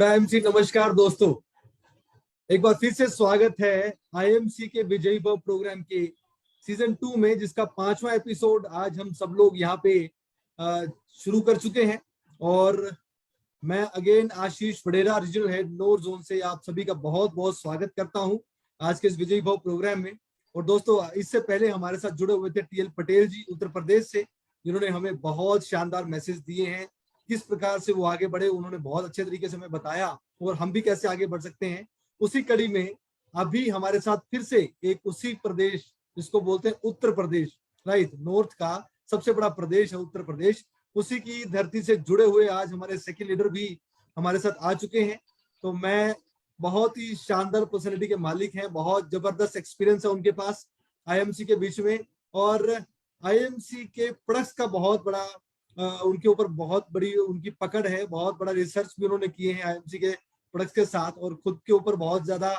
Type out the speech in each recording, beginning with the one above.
Primacy नमस्कार दोस्तों, एक बार फिर से स्वागत है आईएमसी के विजयी भव प्रोग्राम के सीजन 2 में, जिसका 5वां एपिसोड आज हम सब लोग यहाँ पे शुरू कर चुके हैं। और मैं अगेन आशीष वडेरा, रीजनल हेड नोर जोन से आप सभी का बहुत बहुत स्वागत करता हूँ आज के इस विजयी भव प्रोग्राम में। और दोस्तों, इससे पहले हमारे साथ जुड़े हुए थे टीएल पटेल जी उत्तर प्रदेश से, जिन्होंने हमें बहुत शानदार मैसेज दिए हैं किस प्रकार से वो आगे बढ़े। उन्होंने बहुत अच्छे तरीके से हमें बताया और हम भी कैसे आगे बढ़ सकते हैं। उसी कड़ी में अभी हमारे साथ फिर से एक उसी प्रदेश जिसको बोलते हैं उत्तर प्रदेश, राइट, नॉर्थ का सबसे बड़ा प्रदेश है उत्तर प्रदेश, उसी की धरती से जुड़े हुए आज हमारे सेकंड लीडर भी हमारे साथ आ चुके हैं। तो मैं बहुत ही शानदार पर्सनैलिटी के मालिक हैं, बहुत जबरदस्त एक्सपीरियंस है उनके पास आईएमसी के बीच में, और आईएमसी के प्रोडक्ट्स का बहुत बड़ा उनके ऊपर बहुत बड़ी उनकी पकड़ है। बहुत बड़ा रिसर्च भी उन्होंने किए हैं आईएमसी के प्रोडक्ट्स के साथ और खुद के ऊपर बहुत ज्यादा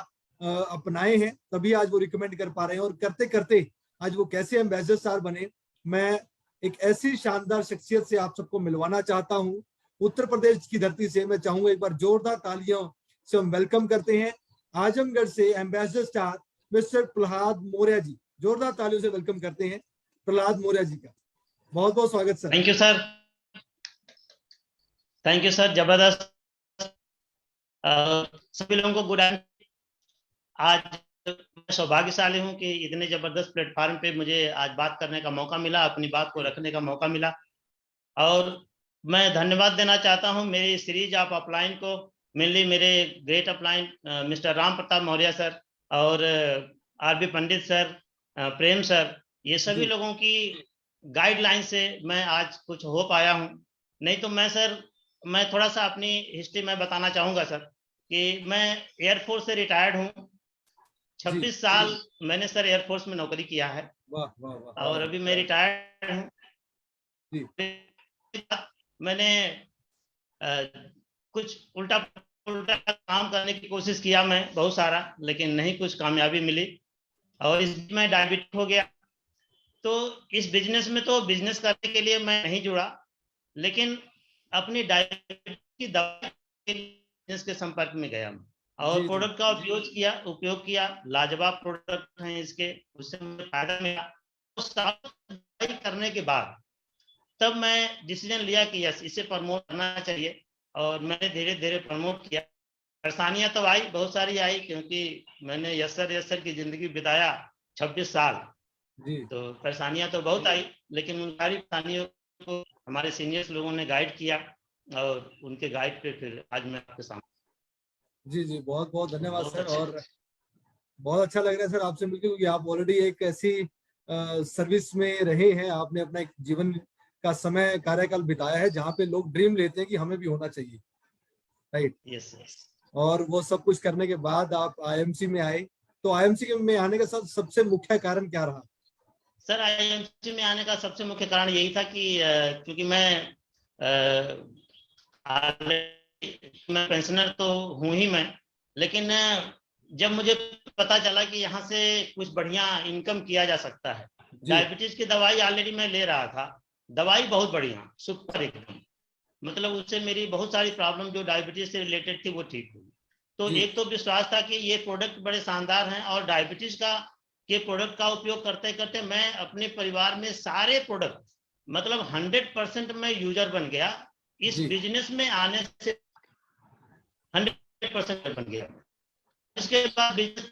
अपनाए हैं, तभी आज वो रिकमेंड कर पा रहे हैं। और करते करते आज वो कैसे एम्बेसडर स्टार बने, मैं एक ऐसी शानदार शख्सियत से आप सबको मिलवाना चाहता हूं उत्तर प्रदेश की धरती से। मैं चाहूंगा एक बार जोरदार तालियों से हम वेलकम करते हैं आजमगढ़ से ambassador star mister Prahlad Maurya ji. जोरदार तालियों से वेलकम करते हैं प्रहलाद मौर्य जी का। बहुत बहुत स्वागत sir. Thank you sir, thank you sir, जबरदस्त। सभी लोगों को गुड आफ्टरनून। आज मैं सौभाग्यशाली हूं कि इतने जबरदस्त प्लेटफॉर्म पे मुझे आज बात करने का मौका मिला, अपनी बात को रखने का मौका मिला। और मैं धन्यवाद देना चाहता हूं मेरी सीरीज ऑफ अपलाइन को, मेनली मेरे great upline mister Ram Pratap Maurya sir और आरबी पंडित सर, प्रेम सर, ये सभी लोगों की गाइडलाइन से मैं आज कुछ हो पाया हूं। नहीं तो मैं थोड़ा सा अपनी हिस्ट्री में बताना चाहूंगा सर कि मैं एयरफोर्स से रिटायर्ड हूं। 26 साल मैंने सर एयरफोर्स में नौकरी किया है। वाह वाह वाह। और अभी मैं रिटायर्ड हूं। मैंने कुछ उल्टा काम करने की कोशिश किया मैं बहुत सारा, लेकिन नहीं कुछ कामयाबी मिली और इसमें डायबिटिक हो गया। तो इस बिजनेस में तो बिजनेस करने के लिए मैं नहीं जुड़ा, लेकिन अपनी डायबिटीज की दवा के बिजनेस के संपर्क में गया मैं और प्रोडक्ट का उपयोग किया। लाजवाब प्रोडक्ट हैं इसके, उससे मुझे फायदा मिला। तो करने के बाद तब मैं डिसीजन लिया कि यस, इसे प्रमोट करना चाहिए और मैंने धीरे धीरे प्रमोट किया। परेशानियां तो आई, बहुत सारी आई, क्योंकि मैंने यस सर की जिंदगी बिताया 26 साल। तो परेशानियां तो बहुत आई, लेकिन उन सारी परेशानियों को हमारे सीनियर्स लोगों ने गाइड किया और उनके गाइड पे फिर आज मैं आपके सामने। जी, बहुत बहुत धन्यवाद सर। और बहुत अच्छा लग रहा है सर आपसे मिलकर, क्योंकि आप ऑलरेडी एक ऐसी सर्विस में रहे हैं, आपने अपना एक जीवन का समय कार्यकाल बिताया है जहाँ पे लोग ड्रीम लेते हैं कि हमें भी होना चाहिए, राइट। यस। और वो सब कुछ करने के बाद आप आईएमसी में आए। तो आईएमसी में आने का सबसे मुख्य कारण क्या रहा सर? आईएमसी में आने का सबसे मुख्य कारण यही था कि क्योंकि मैं पेंशनर तो हूं ही मैं, लेकिन जब मुझे पता चला कि यहाँ से कुछ बढ़िया इनकम किया जा सकता है। डायबिटीज की दवाई ऑलरेडी मैं ले रहा था, दवाई बहुत बढ़िया सुपर एकदम, मतलब उससे मेरी बहुत सारी प्रॉब्लम जो डायबिटीज से रिलेटेड थी वो ठीक हुई। तो एक तो विश्वास था कि ये प्रोडक्ट बड़े शानदार हैं और डायबिटीज के प्रोडक्ट का उपयोग करते करते मैं अपने परिवार में सारे प्रोडक्ट मतलब 100% मैं यूजर बन गया। इस बिजनेस में आने से 100% बन गया। इसके बाद बिजनेस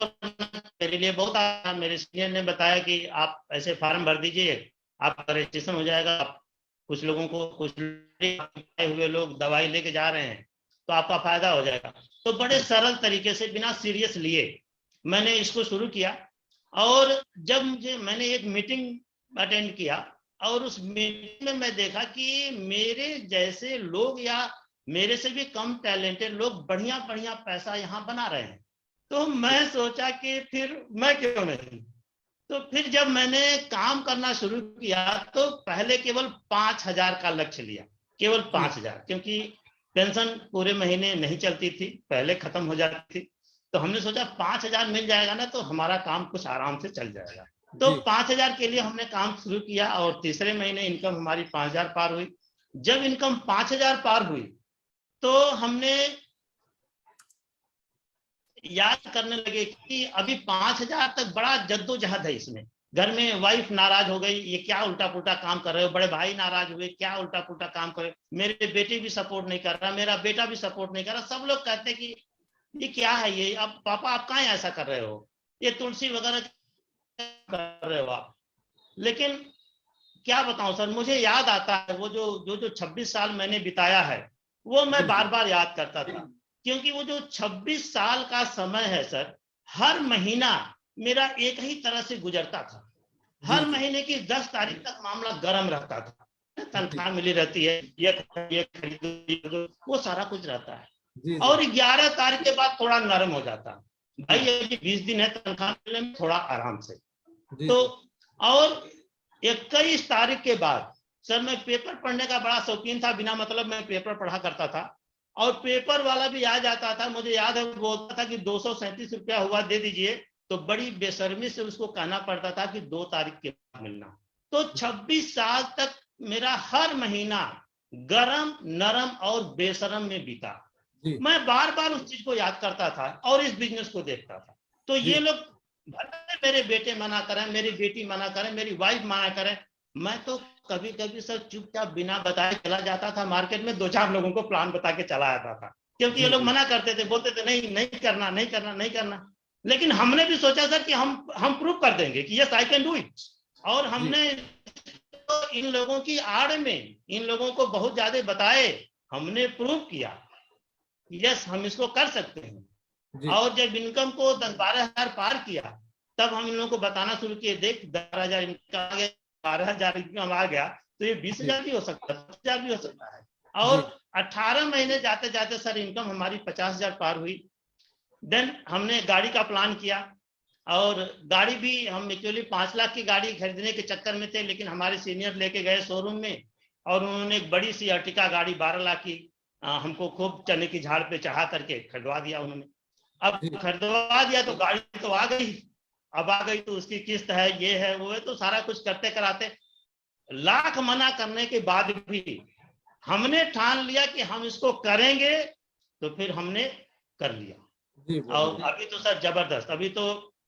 मेरे लिए बहुत आसान। मेरे सीनियर ने बताया कि आप ऐसे फॉर्म भर दीजिए, आपका रजिस्ट्रेशन हो जाएगा। कुछ लोगों को, कुछ हुए लोग दवाई लेके जा रहे हैं तो आपका फायदा हो जाएगा। तो बड़े सरल तरीके से बिना सीरियस लिए मैंने इसको शुरू किया। और जब मैंने एक मीटिंग अटेंड किया और उस मीटिंग में मैं देखा कि मेरे जैसे लोग या मेरे से भी कम टैलेंटेड लोग बढ़िया बढ़िया पैसा यहाँ बना रहे हैं। तो मैं सोचा कि फिर मैं क्यों नहीं। तो फिर जब मैंने काम करना शुरू किया तो पहले केवल 5,000 का लक्ष्य लिया, केवल 5,000, क्योंकि पेंशन पूरे महीने नहीं चलती थी, पहले खत्म हो जाती थी। तो हमने सोचा 5,000 मिल जाएगा ना तो हमारा काम कुछ आराम से चल जाएगा। तो 5,000 के लिए हमने काम शुरू किया और तीसरे महीने इनकम हमारी 5,000 पार हुई। जब इनकम 5,000 पार हुई तो हमने याद करने लगे कि अभी 5,000 तक बड़ा जद्दोजहद है इसमें। घर में वाइफ नाराज हो गई, ये क्या उल्टा पुल्टा काम कर रहे हो, बड़े भाई नाराज हुए, क्या उल्टा पुल्टा काम कर रहे हो, मेरे बेटे भी सपोर्ट नहीं कर रहा, मेरा बेटा भी सपोर्ट नहीं कर रहा। सब लोग कहते कि ये क्या है, ये अब पापा आप कहाँ ऐसा कर रहे हो, ये तुलसी वगैरह कर रहे हो आप। लेकिन क्या बताऊं सर, मुझे याद आता है वो जो 26 साल मैंने बिताया है, वो मैं बार बार याद करता था। क्योंकि वो जो 26 साल का समय है सर, हर महीना मेरा एक ही तरह से गुजरता था। हर महीने की 10 तारीख तक मामला गर्म रहता था। तनख्वाह मिली रहती है, ये खरीदो, वो सारा कुछ रहता है। और 11 तारीख के बाद थोड़ा नरम हो जाता, भाई ये 20 दिन है तनख्वाह मिलने में, थोड़ा आराम से। तो और 21 तारीख के बाद सर, मैं पेपर पढ़ने का बड़ा शौकीन था, बिना मतलब मैं पेपर पढ़ा करता था। और पेपर वाला भी आ जाता था, मुझे याद है बोलता था कि 237 रुपया हुआ दे दीजिए, तो बड़ी बेशर्मी से उसको कहना पड़ता था कि 2 तारीख के बाद मिलना। तो 26 साल तक मेरा हर महीना गरम, नरम और बेशरम में बीता। मैं बार बार उस चीज को याद करता था और इस बिजनेस को देखता था। तो ये लोग, मेरे बेटे मना करें, मेरी बेटी मना करे, मेरी वाइफ मना करे, मैं तो कभी कभी सर चुपचाप बिना बताए चला जाता था मार्केट में, 2-4 लोगों को प्लान बता के चला आता था। क्योंकि ये लोग मना करते थे, बोलते थे नहीं नहीं करना, नहीं करना, नहीं करना। लेकिन हमने भी सोचा सर कि हम प्रूव कर देंगे कि yes I can do it. और हमने तो इन लोगों की आड़ में इन लोगों को बहुत ज्यादा बताए, हमने प्रूव किया यस हम इसको कर सकते हैं। और जब इनकम को 10-12 हजार पार किया, तब हम इन लोगों को बताना शुरू किए, देख 12,000 इनकम आ गया, 12,000 इनकम आ गया, तो ये 20,000 भी हो सकता है, 10,000 भी हो सकता है। और 18 महीने जाते जाते सर इनकम हमारी 50,000 पार हुई। देन हमने गाड़ी का प्लान किया, और गाड़ी भी हम एक्चुअली 5 लाख की गाड़ी खरीदने के चक्कर में थे, लेकिन हमारे सीनियर लेके गए शोरूम में, और उन्होंने एक बड़ी सी अर्टिका गाड़ी 12 लाख की हमको खूब चने की झाड़ पे चढ़ा करके खरीदवा दिया उन्होंने। अब खरीदवा दिया तो गाड़ी तो आ गई, अब आ गई तो उसकी किस्त है, ये है वो है, तो सारा कुछ करते कराते लाख मना करने के बाद भी हमने ठान लिया कि हम इसको करेंगे, तो फिर हमने कर लिया। और अभी तो सर जबरदस्त, अभी तो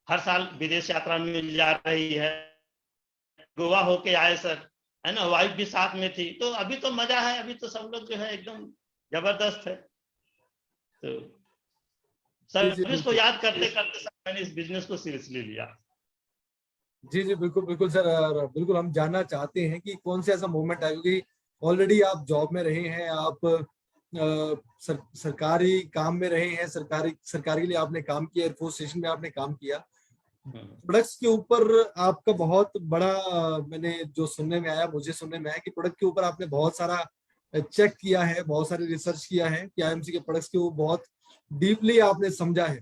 हर साल विदेश यात्रा मिल जा रही है, गोवा होके आए सर, है ना, वाइफ भी साथ में थी, तो अभी तो मजा है, अभी तो सब लोग जो है एकदम जबरदस्त है। तो सर्विस को याद करते करते सर मैंने इस बिजनेस को सीरियसली लिया। जी जी बिल्कुल बिल्कुल सर, बिल्कुल हम जानना चाहते हैं कि कौन से ऐसा मोमेंट है, क्योंकि ऑलरेडी आप जॉब में रहे हैं, आप सरकारी काम में रहे हैं, सरकारी के लिए आपने काम किया, एयरफोर्स स्टेशन में आपने काम किया। प्रोडक्ट्स के ऊपर आपका बहुत बड़ा, मैंने जो सुनने में आया, मुझे सुनने में आया कि प्रोडक्ट के ऊपर आपने बहुत सारा चेक किया है, बहुत सारी रिसर्च किया है कि आईएमसी के प्रोडक्ट्स के ऊपर बहुत डीपली आपने समझा है,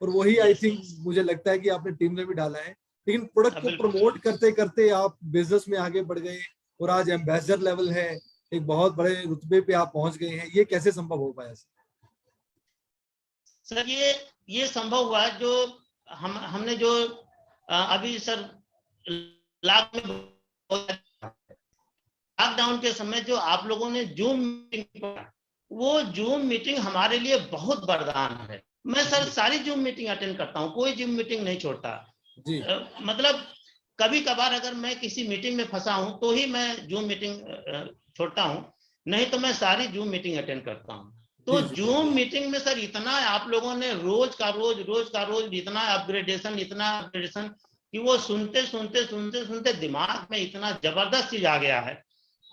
और वही आई थिंक मुझे लगता है कि आपने टीम में भी डाला है। लेकिन प्रोडक्ट को प्रमोट करते करते आप बिजनेस में आगे बढ़ गए, और आज एम्बेसडर लेवल है, एक बहुत बड़े रुतबे पे आप पहुंच गए हैं। ये कैसे संभव हो पाया सर? ये संभव हुआ जो हमने जो अभी सर लॉकडाउन के समय जो आप लोगों ने जूम मीटिंग, वो जूम मीटिंग हमारे लिए बहुत वरदान है। मैं सर सारी जूम मीटिंग अटेंड करता हूँ, कोई जूम मीटिंग नहीं छोड़ता। मतलब कभी कभार अगर मैं किसी मीटिंग में फंसा हूं तो ही मैं जूम मीटिंग छोड़ता हूं, नहीं तो मैं सारी जूम मीटिंग अटेंड करता हूं। तो जूम मीटिंग में सर इतना आप लोगों ने रोज का रोज इतना अपग्रेडेशन कि वो सुनते दिमाग में इतना जबरदस्त चीज आ गया है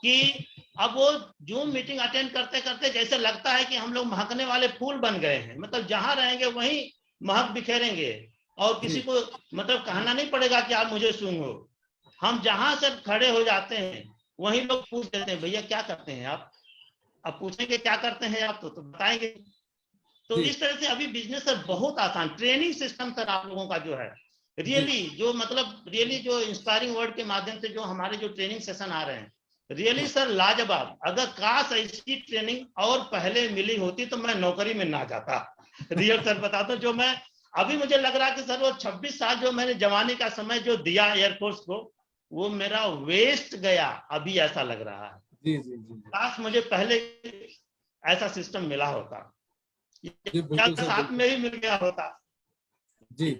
कि अब वो जूम मीटिंग अटेंड करते करते जैसे लगता है कि हम लोग महकने वाले फूल बन गए हैं। मतलब जहां रहेंगे वहीं महक बिखेरेंगे, और किसी को मतलब कहना नहीं पड़ेगा कि आप मुझे सुनो। हम जहां से खड़े हो जाते हैं वहीं लोग पूछ देते हैं, भैया क्या करते हैं आप? अब पूछेंगे क्या करते हैं आप, तो बताएंगे। तो इस तरह से अभी बिजनेस सर बहुत आसान, ट्रेनिंग सिस्टम सर आप लोगों का जो है रियली जो इंस्पायरिंग वर्ड के माध्यम से जो हमारे जो ट्रेनिंग सेशन आ रहे हैं, रियली सर लाजवाब। अगर काश ऐसी ट्रेनिंग और पहले मिली होती तो मैं नौकरी में ना जाता। रियल सर बताता, जो मैं अभी मुझे लग रहा है कि सर वो 26 साल जो मैंने जवानी का समय जो दिया एयरफोर्स को, वो मेरा वेस्ट गया, अभी ऐसा लग रहा है। जी जी जी काश मुझे पहले ऐसा सिस्टम मिला होता, या साथ में ही मिल गया होता जी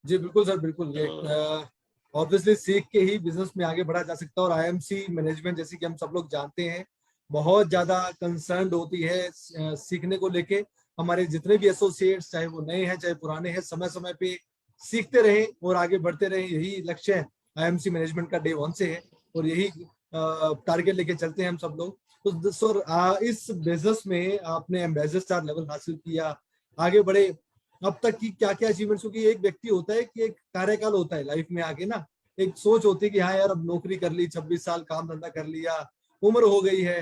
जी बिल्कुल सर, बिल्कुल। ये तो ऑब्वियसली सीख के ही बिजनेस में आगे बढ़ा जा सकता है। और आईएमसी मैनेजमेंट, जैसे कि हम सब लोग जानते हैं, बहुत ज्यादा कंसर्न होती है सीखने को लेके। हमारे जितने भी एसोसिएट्स, चाहे वो नए हैं चाहे पुराने हैं, समय समय पे सीखते रहे और आगे बढ़ते रहे, यही लक्ष्य है आईएमसी मैनेजमेंट का डे वन से है। और यही टारगेट लेके चलते हैं हम सब लोग। तो सर, इस बिजनेस में आपने एम्बेसडर स्टार लेवल हासिल किया, आगे बढ़े। अब तक की क्या क्या अचीवमेंट्स, क्योंकि एक व्यक्ति होता है कि एक कार्यकाल होता है लाइफ में आगे ना, एक सोच होती है कि हाँ यार अब नौकरी कर ली, 26 साल काम धंधा कर लिया, उम्र हो गई है,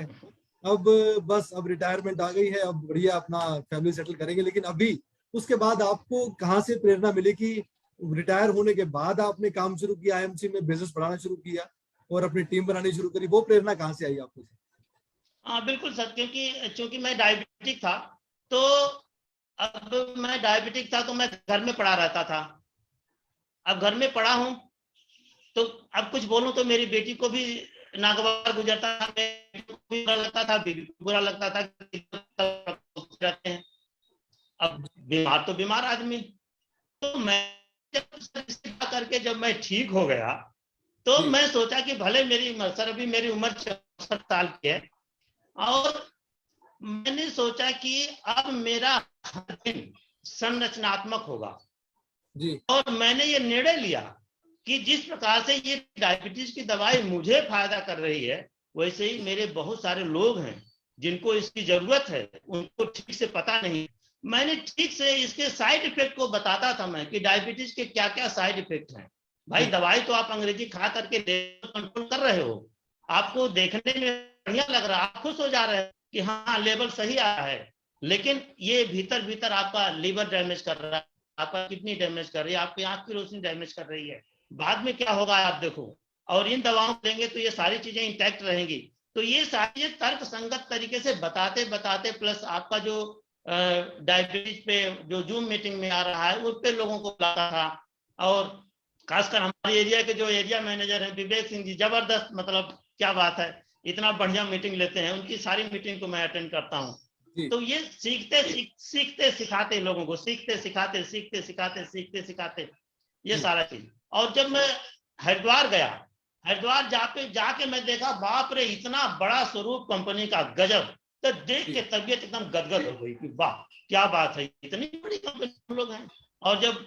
अब बस अब रिटायरमेंट आ गई है, अब बढ़िया अपना फैमिली सेटल करेंगे। लेकिन अभी उसके बाद आपको कहाँ से प्रेरणा मिली कि रिटायर होने के बाद आपने काम शुरू किया, आईएमसी में बिजनेस बढ़ाना शुरू किया और अपनी टीम बनानी शुरू करी? वो प्रेरणा कहाँ से आई आपको? हाँ बिल्कुल सर, क्योंकि चूंकि मैं डायबिटिक था, तो अब मैं डायबिटिक था तो मैं घर में पड़ा रहता था। अब घर में पड़ा हूँ तो अब कुछ बोलूं तो मेरी बेटी को भी नागवार गुजरता था, बेटी को भी बुरा लगता था, बीवी को बुरा लगता था कि रहते हैं। अब बीमार तो बीमार आदमी। तो मैं जब इस्तीफा करके जब मैं ठीक हो गया, तो जी मैं सोचा कि भले मेरी उम्र, सर अभी मेरी उम्र 64 साल की है, और मैंने सोचा कि अब मेरा हर दिन संरचनात्मक होगा। जी और मैंने ये निर्णय लिया कि जिस प्रकार से ये डायबिटीज की दवाई मुझे फायदा कर रही है, वैसे ही मेरे बहुत सारे लोग हैं जिनको इसकी जरूरत है, उनको ठीक से पता नहीं। मैंने ठीक से इसके साइड इफेक्ट को बताता था मैं कि डायबिटीज के क्या क्या साइड इफेक्ट हैं। भाई जी दवाई तो आप अंग्रेजी खा करके कंट्रोल कर रहे हो, आपको देखने में बढ़िया लग रहा है, आप खुश हो जा रहे हैं कि हाँ लेवल सही आया है, लेकिन ये भीतर भीतर आपका लीवर डैमेज कर रहा है, आपका किडनी डैमेज कर रही है, आपकी आंख की रोशनी डैमेज कर रही है। बाद में क्या होगा आप देखो। और इन दवाओं को देंगे तो ये सारी चीजें इंटैक्ट रहेंगी। तो ये सारी तर्क संगत तरीके से बताते बताते, प्लस आपका जो डायबिटीज पे जो जूम मीटिंग में आ रहा है उस पे लोगों को बुलाता था। और खासकर हमारे एरिया के जो एरिया मैनेजर है विवेक सिंह जी, जबरदस्त, मतलब क्या बात है, इतना बढ़िया मीटिंग लेते हैं, उनकी सारी मीटिंग को मैं अटेंड करता हूँ। जी तो ये सीखते सिखाते लोगों को, सीखते सिखाते सीखते सिखाते सीखते सिखाते ये जी सारा चीज। और जब मैं हरिद्वार गया, हरिद्वार जाके मैं देखा, बाप रे इतना बड़ा स्वरूप कंपनी का, गजब। तो देख जी के तबीयत एकदम गदगद हो गई कि वाह क्या बात है, इतनी बड़ी कंपनी हम लोग हैं। और जब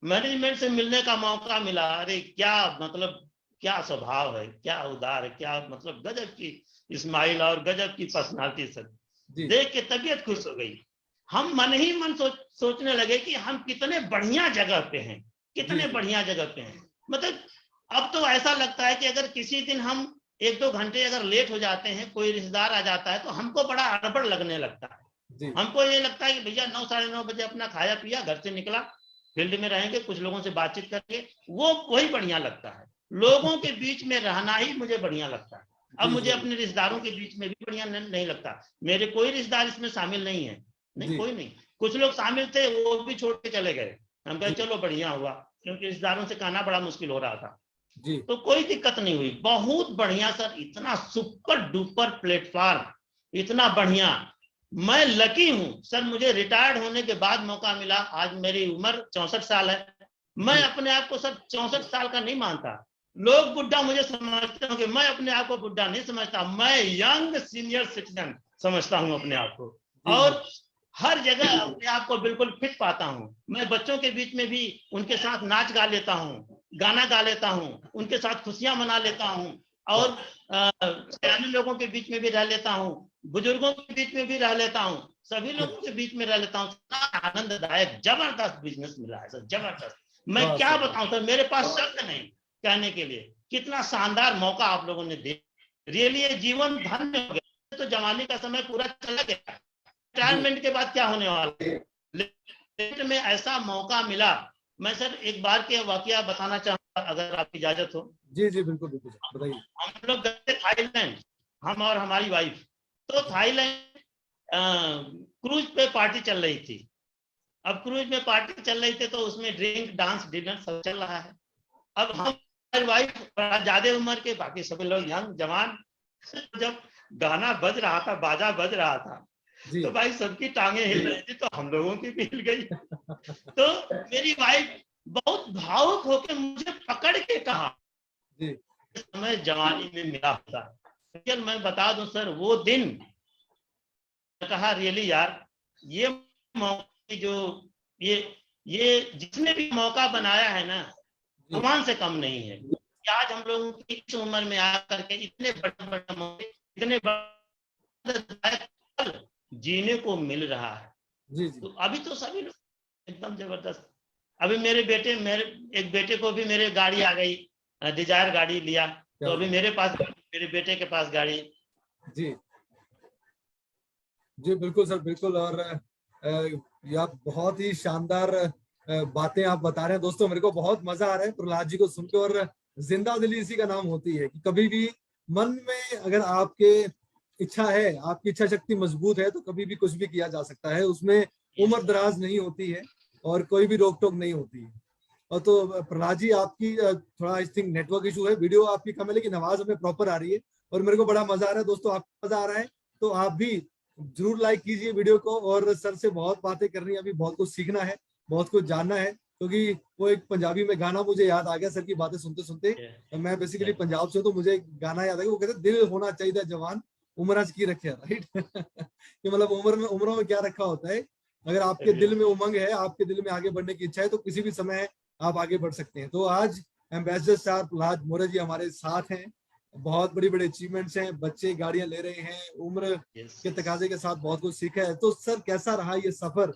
मैनेजमेंट से मिलने का मौका मिला, अरे क्या मतलब, क्या स्वभाव है, क्या उदार है, क्या मतलब गजब की स्माइल और गजब की पर्सनालिटी सर। जी देख के तबीयत खुश हो गई। हम मन ही मन सोचने लगे कि हम कितने बढ़िया जगह पे हैं, जी कितने जी बढ़िया जगह पे हैं। मतलब अब तो ऐसा लगता है कि अगर किसी दिन हम 1-2 घंटे अगर लेट हो जाते हैं, कोई रिश्तेदार आ जाता है, तो हमको बड़ा अड़बड़ लगने लगता है। जी हमको ये लगता है कि भैया 9-9:30 बजे अपना खाया पिया, घर से निकला, फील्ड में रहेंगे, कुछ लोगों से बातचीत करेंगे, वो वही बढ़िया लगता है। लोगों के बीच में रहना ही मुझे बढ़िया लगता है। अब जी मुझे जी अपने रिश्तेदारों के बीच में भी बढ़िया नहीं लगता। मेरे कोई रिश्तेदार इसमें शामिल नहीं है, नहीं जी कोई नहीं। कुछ लोग शामिल थे, वो भी छोड़ के चले गए। हम कहे जी चलो बढ़िया हुआ, क्योंकि रिश्तेदारों से कहना बड़ा मुश्किल हो रहा था। जी तो कोई दिक्कत नहीं हुई, बहुत बढ़िया सर, इतना सुपर डुपर प्लेटफॉर्म, इतना बढ़िया। मैं लकी हूं सर, मुझे रिटायर्ड होने के बाद मौका मिला। आज मेरी उम्र 64 साल है। मैं जी अपने आप को सर 64 साल का नहीं मानता। लोग बुढ़ा मुझे समझते होंगे, मैं अपने आप को बुढ़ा नहीं समझता, मैं यंग सीनियर सिटीजन समझता हूं अपने आप को। जी जी और हर जगह अपने आप को बिल्कुल फिट पाता हूं। मैं बच्चों के बीच में भी उनके साथ नाच गा लेता हूं, गाना गा लेता हूं, उनके साथ खुशियां मना लेता हूं। वाह और सयाने लोगों के बीच में भी रह लेता हूं, बुजुर्गों के बीच में भी रह लेता हूं, सभी जी लोगों के बीच में रह लेता हूं। आनंददायक जबरदस्त बिजनेस मिला है सर, जबरदस्त। मैं वाह क्या सर वाह। बताऊं सर, मेरे पास शब्द नहीं कहने के लिए, कितना शानदार मौका आप लोगों ने दे। रियली ये जीवन धन्य हो गया। तो जवानी का समय पूरा चला गया, जी रिटायरमेंट के बाद क्या होने वाला है, लेकिन में ऐसा मौका मिला। मैं सर एक बार के वाकया बताना चाहूंगा अगर आपकी इजाजत हो। जी जी बिल्कुल बिल्कुल सर, बताइए। हम लोग गए थे थाईलैंड, हम और हमारी वाइफ। तो जी थाईलैंड क्रूज पे पार्टी चल रही थी। अब क्रूज में पार्टी चल रही थी तो उसमें ड्रिंक डांस डिनर सब चल रहा है। अब हम, हमारी वाइफ ज्यादा उम्र के, बाकी सभी लोग यंग जवान। जब गाना बज रहा था, बाजा बज रहा था, जी तो भाई सबकी टांगे हिल रही थी, तो हम लोगों की भी हिल गई। तो मेरी वाइफ बहुत भावुक होकर मुझे पकड़ के कहा, जी समय जवानी में मिला होता। लेकिन मैं बता दूं सर, वो दिन कहा रियली यार, ये मौका जो ये ये जिसने भी मौका बनाया है ना, जी भगवान से कम नहीं है कि आज हम लोगों की इस उम्र में आकर के इतने बड़े बड़े मौके, इतने बड़े जीने को मिल रहा है। जी जी तो अभी तो सभी लोग एकदम जबरदस्त। अभी मेरे एक बेटे को भी मेरे गाड़ी आ गई, डिजायर गाड़ी लिया, तो अभी मेरे पास, मेरे बेटे के पास गाड़ी। जी जी बिल्कुल सर, बिल्कुल। और ये आप बहुत ही शानदार बातें आप बता रहे हैं दोस्तों। मेरे को बहुत मजा आ रहा है प्रहलाद जी को सुन के। और जिंदा दिली इसी का नाम होती है कि कभी भी मन में अगर आपके इच्छा है, आपकी इच्छा शक्ति मजबूत है, तो कभी भी कुछ भी किया जा सकता है। उसमें उम्र दराज नहीं होती है और कोई भी रोक टोक नहीं होती है। और तो प्रहलाद जी, आपकी थोड़ा आई थिंक नेटवर्क इशू है, वीडियो आपकी कम है लेकिन आवाज हमें प्रॉपर आ रही है और मेरे को बड़ा मजा आ रहा है दोस्तों। आपको मजा आ रहा है तो आप भी जरूर लाइक कीजिए वीडियो को। और सर से बहुत बातें करनी है, अभी बहुत कुछ सीखना है, बहुत कुछ जानना है। क्योंकि वो एक पंजाबी में गाना मुझे याद आ गया सर की बातें सुनते सुनते। मैं बेसिकली पंजाब से हूं, तो मुझे एक गाना याद आ गया। वो कहते दिल होना चाहिए जवान, उम्र की रखे, राइट। कि मतलब उम्रों में क्या रखा होता है। अगर आपके दिल में उमंग है, आपके दिल में आगे बढ़ने की इच्छा है, तो किसी भी समय आप आगे बढ़ सकते हैं। तो आज एम्बेसडर स्टार प्रहलाद मौर्य जी हमारे साथ हैं। बहुत बड़ी बड़ी अचीवमेंट्स हैं, बच्चे गाड़ियां ले रहे हैं, उम्र के तकाजे के साथ बहुत कुछ सीखा है। तो सर कैसा रहा ये सफर?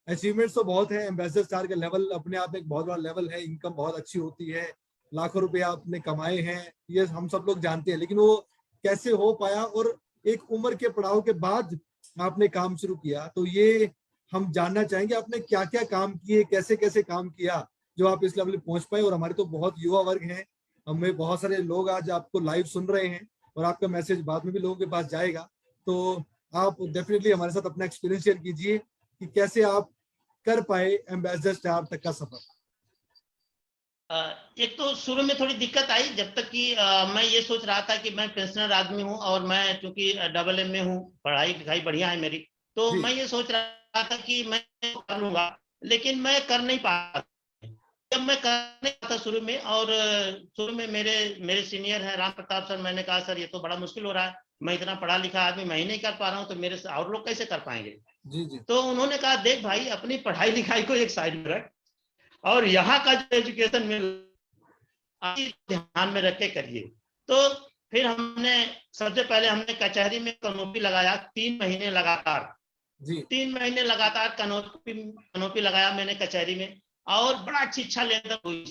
अचीवमेंट्स तो बहुत है, एम्बेसडर स्टार का लेवल अपने आप में एक बहुत बड़ा लेवल है, इनकम बहुत अच्छी होती है, लाखों रुपए आपने कमाए हैं, ये हम सब लोग जानते हैं। लेकिन वो कैसे हो पाया, और एक उम्र के पड़ाव के बाद आपने काम शुरू किया, तो ये हम जानना चाहेंगे आपने क्या क्या काम किए, कैसे कैसे काम किया जो आप इस लेवल पे पहुंच पाए। और हमारे तो बहुत युवा वर्ग हैं, हमें बहुत सारे लोग आज आपको लाइव सुन रहे हैं और आपका मैसेज बाद में भी लोगों के पास जाएगा। तो आप डेफिनेटली हमारे साथ अपना एक्सपीरियंस शेयर कीजिए कि कैसे आप कर पाए एम्बेसडर स्टार तक का सफर। एक तो शुरू में थोड़ी दिक्कत आई, जब तक कि मैं ये सोच रहा था कि मैं पेंशनर आदमी हूँ और मैं चूंकि डबल एम में हूँ, पढ़ाई लिखाई बढ़िया है मेरी, तो जी मैं ये सोच रहा था कि मैं कर लूंगा, लेकिन मैं कर नहीं पाता। जब मैं कर नहीं पाता शुरू में, और शुरू में मेरे मेरे सीनियर है राम प्रताप सर, मैंने कहा सर ये तो बड़ा मुश्किल हो रहा है, मैं इतना पढ़ा लिखा आदमी मैं ही नहीं कर पा रहा हूँ, तो मेरे से और लोग कैसे कर पाएंगे। जी जी तो उन्होंने कहा देख भाई, अपनी पढ़ाई लिखाई को एक साइड में रख और यहाँ का जो एजुकेशन मिल ध्यान में रख के करिए। तो फिर हमने सबसे पहले हमने कचहरी में कनोपी लगाया 3 महीने लगातार। जी 3 महीने लगातार कनोपी लगाया मैंने कचहरी में, और बड़ा अच्छी इच्छा लेकर हुई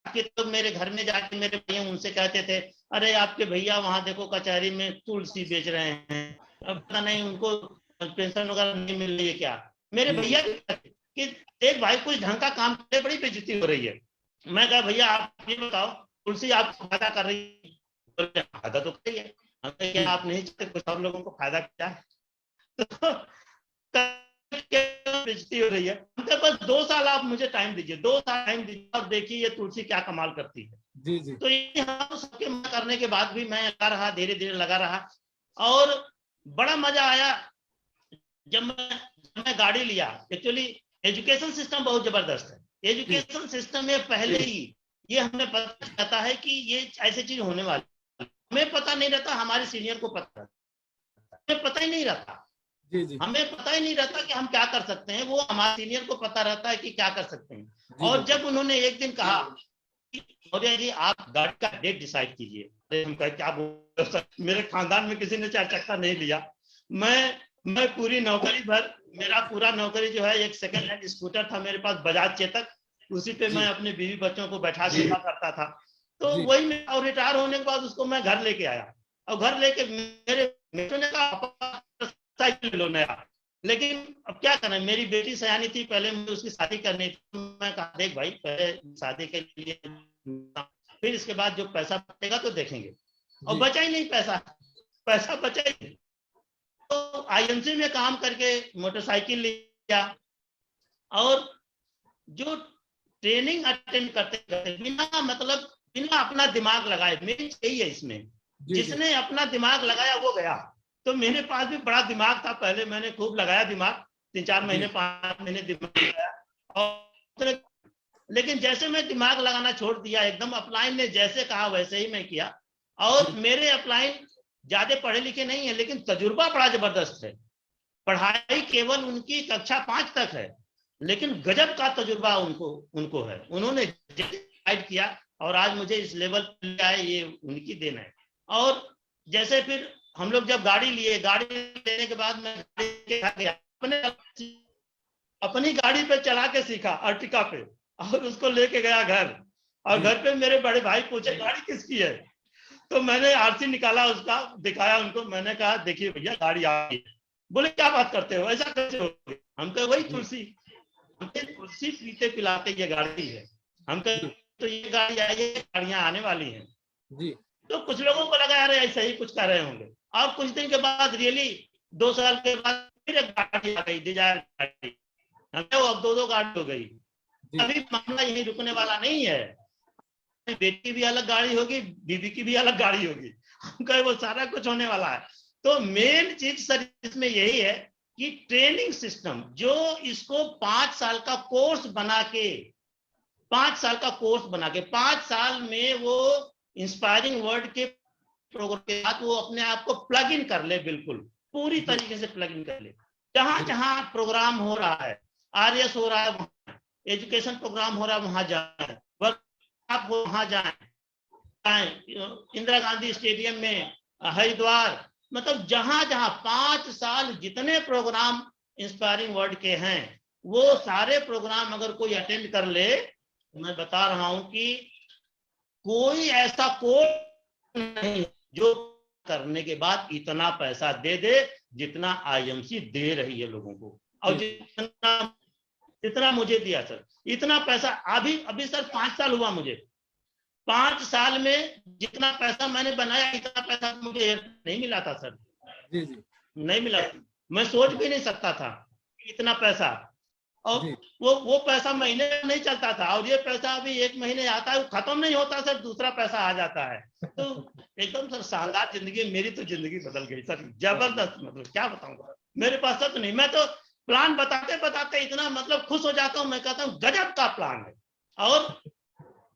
कि तो मेरे घर में जाके मेरे भैया उनसे कहते थे, अरे आपके भैया वहां देखो कचहरी में तुलसी बेच रहे हैं, अब पता नहीं उनको पेंशन वगैरह नहीं मिल रही है क्या। मेरे जी भैया कि देख भाई कुछ ढंग का काम करे, बड़ी बेइज्जती हो रही है। मैं कहा भैया आप ये बताओ, तुलसी आपको फायदा कर रही है? फायदा तो कर रही है। क्या जी आप नहीं चाहते कुछ और लोगों को फायदा क्या है? तो बेइज्जती हो रही है। बस 2 साल आप मुझे टाइम दीजिए, 2 साल टाइम दीजिए, और देखिए ये तुलसी क्या कमाल करती है। जी जी तो ये हम सबके मना करने के बाद भी मैं लगा रहा, धीरे धीरे लगा रहा, और बड़ा मजा आया जब मैं गाड़ी लिया। एक्चुअली एजुकेशन सिस्टम बहुत जबरदस्त है। जी एजुकेशन सिस्टम में पहले ही ये हमें पता चलता है कि ये ऐसी चीज होने वाली, हमें पता नहीं रहता, हमारे सीनियर को पता, हमें पता ही नहीं रहता, जी जी हमें पता ही नहीं रहता कि हम क्या कर सकते हैं, वो हमारे सीनियर को पता रहता है कि क्या कर सकते हैं। जी और बिल्कुल। जब उन्होंने एक दिन कहा मौर्य जी आप गाड़ी का डेट डिसाइड कीजिए, अरे हम कहे क्या बोल सर, मेरे खानदान में किसी ने 4 चक्का नहीं लिया। मैं पूरी नौकरी भर, मेरा पूरा नौकरी जो है, एक सेकंड हैंड स्कूटर था मेरे पास बजाज चेतक, उसी पे मैं जी अपने बीवी बच्चों को बैठा के करता था। तो जी वही मैं, और रिटायर होने के बाद उसको मैं घर लेके आया, और घर लेके मेरे बेटों ने कहा साइकिल लो नया। लेकिन अब क्या करें, मेरी बेटी सयानी थी, पहले मुझे उसकी शादी करनी थी। मैं कहा देख भाई, पहले शादी के लिए, फिर इसके बाद जो पैसा बचेगा तो देखेंगे। और जी बचा ही नहीं पैसा, पैसा बचा ही नहीं। तो आईएमसी में काम करके मोटरसाइकिल लिया, और जो ट्रेनिंग अटेंड करते करते बिना मतलब बिना अपना दिमाग लगाए, मेन यही है इसमें, जी जी जिसने अपना दिमाग लगाया वो गया। तो मेरे पास भी बड़ा दिमाग था, पहले मैंने खूब लगाया दिमाग, 3-4 महीने 5 महीने दिमाग लगाया, और लेकिन जैसे मैं दिमाग लगाना छोड़ दिया, एकदम अपलाइन ने जैसे कहा वैसे ही मैं किया। और मेरे अपलाइन ज्यादा पढ़े लिखे नहीं है, लेकिन तजुर्बा बड़ा जबरदस्त है। पढ़ाई केवल उनकी कक्षा 5 तक है, लेकिन गजब का तजुर्बा उनको है। उन्होंने गाइड किया और आज मुझे इस लेवल पर आए, ये उनकी देन है। और जैसे फिर हम लोग जब गाड़ी लिए, गाड़ी लेने के बाद मैं गया, अपनी गाड़ी पे चला के सीखा, अर्टिका पे, और उसको लेके गया घर। और घर पे मेरे बड़े भाई पूछे गाड़ी किसकी है, तो मैंने आरसी निकाला, उसका दिखाया उनको। मैंने कहा देखिए भैया गाड़ी आ गई। बोले क्या बात करते हो, ऐसा कैसे हो गया? हम कहे वही तुलसी, तुलसी पीते पिलाते ये गाड़ी है। हम कहे तो ये गाड़ी आई है, गाड़ियां आने वाली हैं जी। तो कुछ लोगों को लगा यार ऐसा ही कुछ कर रहे होंगे। और कुछ दिन के बाद रियली 2 साल के बाद फिर एक गाड़ी आ गई, डिजायर गाड़ी। अब 2 गाड़ी हो गई। अभी मामला यही रुकने वाला नहीं है, बेटी की भी अलग गाड़ी होगी, बीबी की भी अलग गाड़ी होगी। हम कहे वो सारा कुछ होने वाला है। तो मेन चीज सर इसमें यही है कि ट्रेनिंग सिस्टम, जो इसको 5 साल का कोर्स बना के 5 साल का कोर्स बना के 5 साल में वो इंस्पायरिंग वर्ड के प्रोग्राम के साथ वो अपने आप को प्लग इन कर ले, बिल्कुल पूरी तरीके से प्लग इन कर ले। जहां जहां प्रोग्राम हो रहा है, आरएस हो रहा है वहां, एजुकेशन प्रोग्राम हो रहा है वहां जाए, वर्कशॉप हो वहां जाए, इंदिरा गांधी स्टेडियम में, हरिद्वार, मतलब जहां जहां 5 साल जितने प्रोग्राम इंस्पायरिंग वर्ड के हैं वो सारे प्रोग्राम अगर कोई अटेंड कर ले, मैं बता रहा हूं कि कोई ऐसा कोर्स नहीं जो करने के बाद इतना पैसा दे दे जितना आईएमसी दे रही है लोगों को। और जितना मुझे दिया सर, इतना पैसा अभी सर 5 साल हुआ मुझे, 5 साल में जितना पैसा मैंने बनाया इतना पैसा मुझे नहीं मिला था सर। जी जी नहीं मिला, मैं सोच भी नहीं सकता था इतना पैसा। और वो पैसा महीने में नहीं चलता था, और ये पैसा अभी 1 महीने आता है, खत्म नहीं होता सर, दूसरा पैसा आ जाता है। तो एकदम सर शानदार जिंदगी, मेरी तो जिंदगी बदल गई सर, जबरदस्त। मतलब क्या बताऊंगा, मेरे पास सच नहीं, मैं तो प्लान बताते बताते इतना मतलब खुश हो जाता हूँ, मैं कहता हूँ गजब का प्लान है। और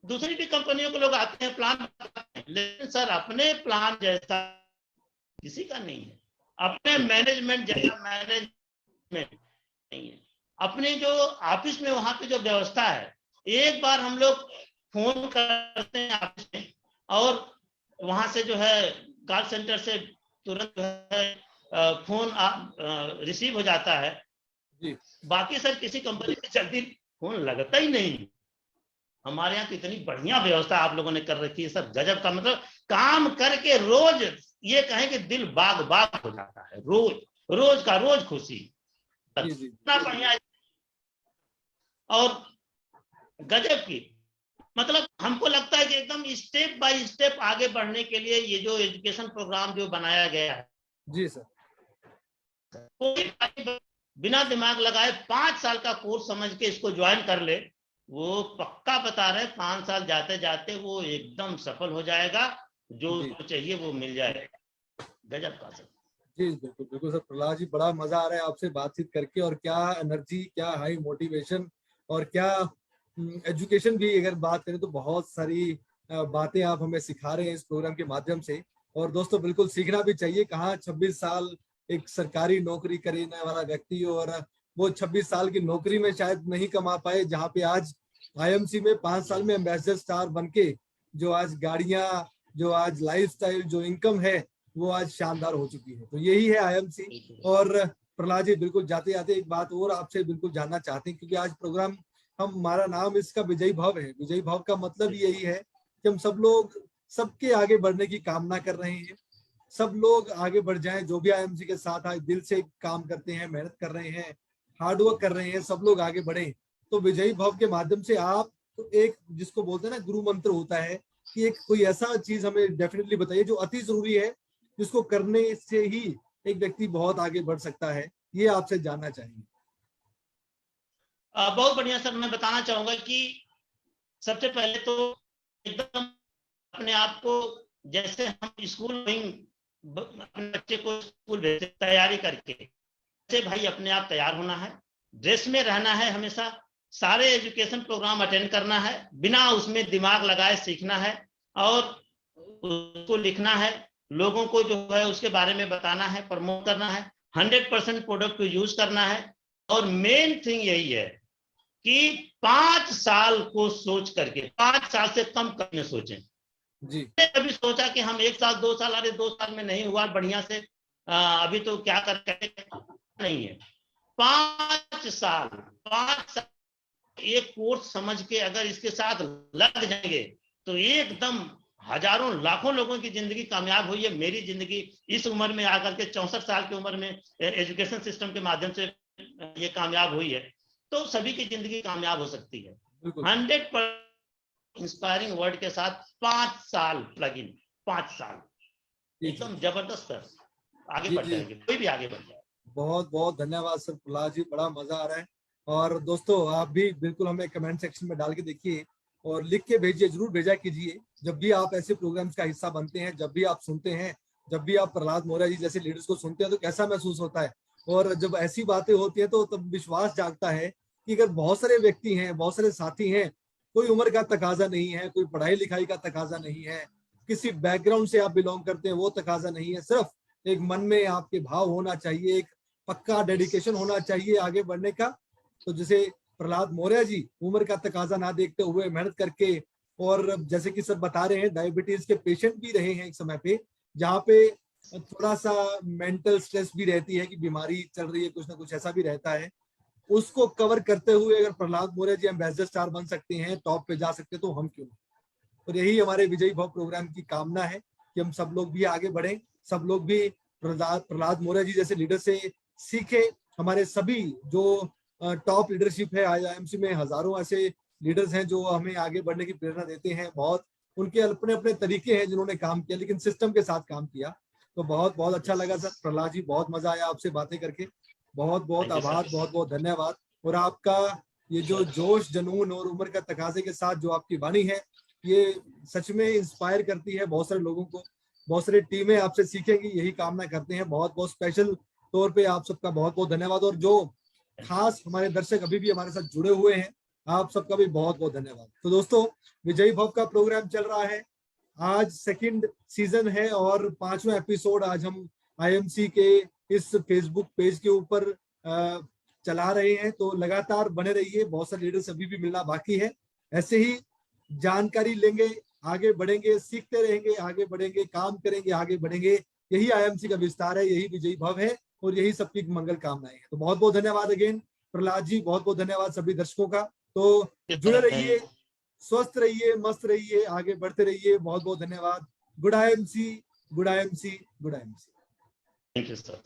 दूसरी भी कंपनियों के लोग आते हैं प्लान बताते हैं, लेकिन सर अपने प्लान जैसा किसी का नहीं है, अपने मैनेजमेंट जैसा मैनेजमेंट नहीं है। अपने जो ऑफिस में वहां पे जो व्यवस्था है, एक बार हम लोग फोन करते हैं ऑफिस में और वहां से जो है कॉल सेंटर से तुरंत जो है फोन रिसीव हो जाता है जी। बाकी सर किसी कंपनी में जल्दी फोन लगता ही नहीं। हमारे यहाँ तो इतनी बढ़िया व्यवस्था आप लोगों ने कर रखी है सर, गजब का। मतलब काम करके रोज ये कहें कि दिल बाग बाग हो जाता है, रोज का रोज खुशी, इतना बढ़िया। और गजब की, मतलब हमको लगता है कि एकदम स्टेप बाय स्टेप आगे बढ़ने के लिए ये जो एजुकेशन प्रोग्राम जो बनाया गया है जी सर, कोई बिना दिमाग लगाए 5 साल का कोर्स समझ के इसको ज्वाइन कर ले, वो पक्का बता रहे 5 साल जाते जाते वो एकदम सफल हो जाएगा, जो उसको चाहिए वो मिल जाएगा। गजब का सर। जी बिल्कुल बिल्कुल सर। प्रहलाद जी, बड़ा मजा आ रहा है आपसे बातचीत करके, और क्या एनर्जी, क्या हाई मोटिवेशन, और क्या एजुकेशन भी अगर बात करें तो बहुत सारी बातें आप हमें सिखा रहे हैं इस प्रोग्राम के माध्यम से। और दोस्तों बिल्कुल सीखना भी चाहिए। कहाँ 26 साल एक सरकारी नौकरी करने वाला व्यक्ति, और वो 26 साल की नौकरी में शायद नहीं कमा पाए, जहाँ पे आज आईएमसी में 5 साल में एम्बेसडर स्टार बनके जो आज गाड़ियां, जो आज लाइफस्टाइल, जो इनकम है वो आज शानदार हो चुकी है। तो यही है आईएमसी। और प्रहलाद जी, बिल्कुल जाते जाते एक बात और आपसे बिल्कुल जानना चाहते हैं, क्योंकि आज प्रोग्राम हमारा नाम इसका विजयी भव है। विजयी भव का मतलब यही है कि हम सब लोग सबके आगे बढ़ने की कामना कर रहे हैं, सब लोग आगे बढ़ जाएं। जो भी आईएमसी के साथ आज दिल से काम करते हैं, मेहनत कर रहे हैं, हार्डवर्क कर रहे हैं, सब लोग आगे बढ़े। तो विजयी भव के माध्यम से आप तो एक, जिसको बोलते हैं ना गुरु मंत्र होता है, कि एक कोई ऐसा चीज हमें डेफिनेटली बताइए जो अति जरूरी है, जिसको करने से ही एक व्यक्ति बहुत आगे बढ़ सकता है। ये आपसे जानना चाहेंगे। बहुत बढ़िया सर। मैं बताना चाहूंगा कि सबसे पहले तो एकदम अपने आप को, जैसे हम स्कूल गोइंग अपने बच्चे को स्कूल भेजते तैयारी करके, से भाई अपने आप तैयार होना है, ड्रेस में रहना है, हमेशा सारे एजुकेशन प्रोग्राम अटेंड करना है, बिना उसमें दिमाग लगाए सीखना है और उसको लिखना है, लोगों को जो है उसके बारे में बताना है, प्रमोट करना है, 100% प्रोडक्ट को यूज करना है। और मेन थिंग यही है कि 5 साल को सोच करके, 5 साल से कम करने सोचें जी। कभी सोचा कि हम 1 साल 2 साल, अरे 2 साल में नहीं हुआ बढ़िया से, अभी तो क्या कर नहीं है। 5 साल, 5 साल एक कोर्स समझ के अगर इसके साथ लग जाएंगे तो एकदम हजारों लाखों लोगों की जिंदगी कामयाब हुई है। मेरी जिंदगी इस उम्र में आकर के 64 साल की उम्र में एजुकेशन सिस्टम के माध्यम से ये कामयाब हुई है, तो सभी की जिंदगी कामयाब हो सकती है। 100% इंस्पायरिंग वर्ड के साथ 5 साल प्लग इन, 5 साल एकदम जबरदस्त आगे बढ़ जाएंगे, कोई भी आगे बढ़ जाए। बहुत बहुत धन्यवाद सर प्रहलाद जी, बड़ा मजा आ रहा है। और दोस्तों आप भी बिल्कुल हमें कमेंट सेक्शन में डाल के देखिए और लिख के भेजिए, जरूर भेजा कीजिए जब भी आप ऐसे प्रोग्राम्स का हिस्सा बनते हैं, जब भी आप सुनते हैं, जब भी आप प्रहलाद मौर्य जी जैसे लीडर्स को सुनते हैं तो कैसा महसूस होता है। और जब ऐसी बातें होती है तो तब विश्वास जागता है कि अगर बहुत सारे व्यक्ति हैं, बहुत सारे साथी हैं, कोई उम्र का तकाजा नहीं है, कोई पढ़ाई लिखाई का तकाजा नहीं है, किसी बैकग्राउंड से आप बिलोंग करते हैं वो तकाजा नहीं है, सिर्फ एक मन में आपके भाव होना चाहिए, एक पक्का डेडिकेशन होना चाहिए आगे बढ़ने का। तो जैसे प्रहलाद मौर्य जी उम्र का तकाजा ना देखते हुए मेहनत करके, और जैसे कि सर बता रहे हैं डायबिटीज के पेशेंट भी रहे हैं एक समय पे, जहाँ पे थोड़ा सा मेंटल स्ट्रेस भी रहती है कि बीमारी चल रही है, कुछ ना कुछ ऐसा भी रहता है, उसको कवर करते हुए अगर प्रहलाद मौर्य जी एम्बेसडर स्टार बन सकते हैं, टॉप पे जा सकते हैं, तो हम क्यों नहीं। और यही हमारे विजयी भव प्रोग्राम की कामना है कि हम सब लोग भी आगे बढ़े, सब लोग भी प्रहलाद मौर्य जी जैसे लीडर से सीखे। हमारे सभी जो टॉप लीडरशिप है आईआईएमसी में, हजारों ऐसे लीडर्स हैं जो हमें आगे बढ़ने की प्रेरणा देते हैं। बहुत उनके अपने अपने तरीके हैं जिन्होंने काम किया, लेकिन सिस्टम के साथ काम किया। तो बहुत बहुत अच्छा लगा सर प्रहलाद जी, बहुत मजा आया आपसे बातें करके। बहुत बहुत आभार, बहुत बहुत धन्यवाद। और आपका ये जो जोश जुनून और उम्र का तकाजे के साथ जो आपकी वाणी है, ये सच में इंस्पायर करती है बहुत सारे लोगों को। बहुत सारी टीमें आपसे सीखेंगी, यही कामना करते हैं। बहुत बहुत स्पेशल तौर पे आप सबका बहुत बहुत धन्यवाद। और जो खास हमारे दर्शक अभी भी हमारे साथ जुड़े हुए हैं, आप सबका भी बहुत बहुत धन्यवाद। तो दोस्तों विजयी भव का प्रोग्राम चल रहा है, आज सेकंड सीजन है और 5वां एपिसोड आज हम आईएमसी के इस फेसबुक पेज के ऊपर चला रहे हैं। तो लगातार बने रहिए, बहुत सारे लीडर्स अभी भी मिलना बाकी है। ऐसे ही जानकारी लेंगे, आगे बढ़ेंगे, सीखते रहेंगे, आगे बढ़ेंगे, काम करेंगे, आगे बढ़ेंगे। यही आईएमसी का विस्तार है, यही विजयी भव है और यही सबकी मंगल कामनाएं हैं। तो बहुत बहुत धन्यवाद अगेन प्रहलाद जी, बहुत बहुत धन्यवाद सभी दर्शकों का। तो जुड़े रहिए, स्वस्थ रहिए, मस्त रहिए, आगे बढ़ते रहिए। बहुत बहुत धन्यवाद। Good IMC, good IMC, good IMC. Thank you sir.